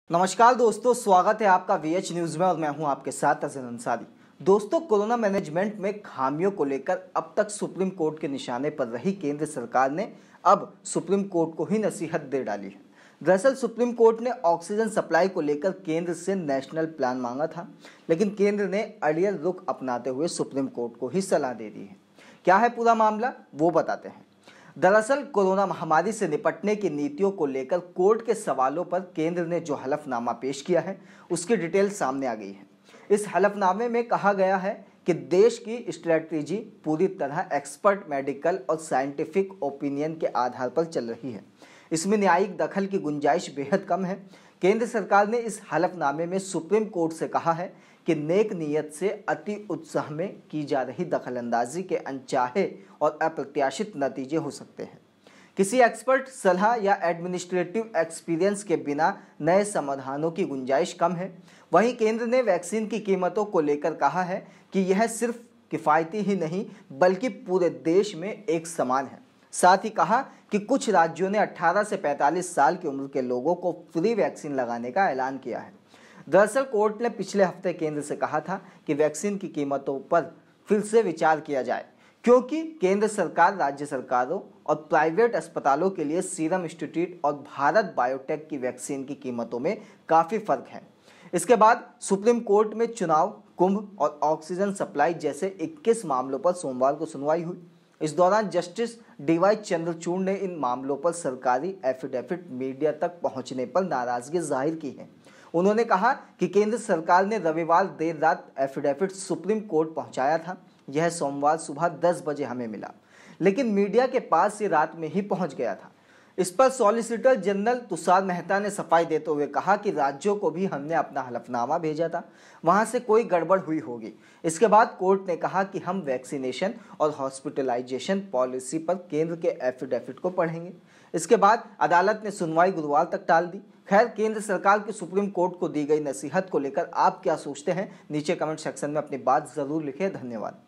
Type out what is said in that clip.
नमस्कार दोस्तों, स्वागत है आपका वीएच न्यूज में और मैं हूं आपके साथ अजहर अंसारी। दोस्तों, कोरोना मैनेजमेंट में खामियों को लेकर अब तक सुप्रीम कोर्ट के निशाने पर रही केंद्र सरकार ने अब सुप्रीम कोर्ट को ही नसीहत दे डाली है। दरअसल सुप्रीम कोर्ट ने ऑक्सीजन सप्लाई को लेकर केंद्र से नेशनल प्लान मांगा था, लेकिन केंद्र ने अड़ियल रुख अपनाते हुए सुप्रीम कोर्ट को ही सलाह दे दी है। क्या है पूरा मामला, वो बताते हैं। दरअसल कोरोना महामारी से निपटने की नीतियों को लेकर कोर्ट के सवालों पर केंद्र ने जो हलफनामा पेश किया है उसकी डिटेल सामने आ गई है। इस हलफनामे में कहा गया है कि देश की स्ट्रेटजी पूरी तरह एक्सपर्ट मेडिकल और साइंटिफिक ओपिनियन के आधार पर चल रही है। इसमें न्यायिक दखल की गुंजाइश बेहद कम है। केंद्र सरकार ने इस हलफनामे में सुप्रीम कोर्ट से कहा है कि नेक नीयत से अति उत्साह में की जा रही दखलंदाजी के अनचाहे और अप्रत्याशित नतीजे हो सकते हैं। किसी एक्सपर्ट सलाह या एडमिनिस्ट्रेटिव एक्सपीरियंस के बिना नए समाधानों की गुंजाइश कम है। वहीं केंद्र ने वैक्सीन की कीमतों को लेकर कहा है कि यह सिर्फ किफ़ायती ही नहीं बल्कि पूरे देश में एक समान है। साथ ही कहा कि कुछ राज्यों ने 18 से 45 साल की उम्र के लोगों को फ्री वैक्सीन लगाने का ऐलान किया है। दरअसल कोर्ट ने पिछले हफ्ते केंद्र से कहा था कि वैक्सीन की कीमतों पर फिर से विचार किया जाए, क्योंकि केंद्र सरकार राज्य सरकारों और प्राइवेट अस्पतालों के लिए सीरम इंस्टीट्यूट और भारत बायोटेक की वैक्सीन की कीमतों में काफ़ी फर्क है। इसके बाद सुप्रीम कोर्ट में चुनाव, कुंभ और ऑक्सीजन सप्लाई जैसे 21 मामलों पर सोमवार को सुनवाई हुई। इस दौरान जस्टिस डीवाई चंद्रचूड़ ने इन मामलों पर सरकारी एफिडेविट मीडिया तक पहुंचने पर नाराजगी जाहिर की है। उन्होंने कहा कि केंद्र सरकार ने रविवार देर रात एफिडेविट सुप्रीम कोर्ट पहुंचाया था। यह सोमवार सुबह 10 बजे हमें मिला, लेकिन मीडिया के पास ये रात में ही पहुंच गया था। इस पर सॉलिसिटर जनरल तुषार मेहता ने सफाई देते हुए कहा कि राज्यों को भी हमने अपना हलफनामा भेजा था, वहां से कोई गड़बड़ हुई होगी। इसके बाद कोर्ट ने कहा कि हम वैक्सीनेशन और हॉस्पिटलाइजेशन पॉलिसी पर केंद्र के एफिडेविट को पढ़ेंगे। इसके बाद अदालत ने सुनवाई गुरुवार तक टाल दी। खैर, केंद्र सरकार की सुप्रीम कोर्ट को दी गई नसीहत को लेकर आप क्या सोचते हैं, नीचे कमेंट सेक्शन में अपनी बात जरूर लिखें। धन्यवाद।